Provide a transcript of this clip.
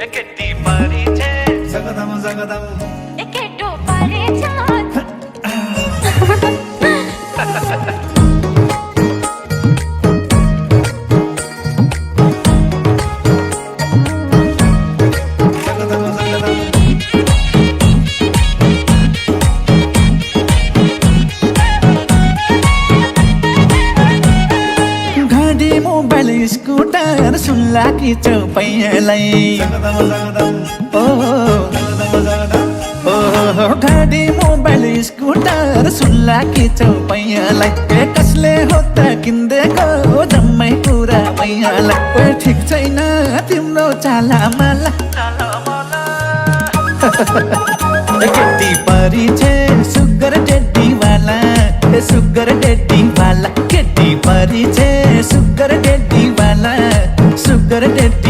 केटी परी छे जगदम जगदम केटो परे छ जगदम जगदम घडी मोबाइल स्कुटर सुन्ला कि चौपैयालाई जगदम जगदम ओ जगदम जगदम घडी मोबाइल स्कुटर सुन्ला कि चौपैयालाई ए कसले हो त किन्देको जम्मै कुरा मैयालाई ओ ठिक छैन तिम्रो चाला माला केटी परी छे सुगर डेडी वाला ए सुगर डेडी वाला केटी परी छे सुगर डेडी वाला सुगर डेडी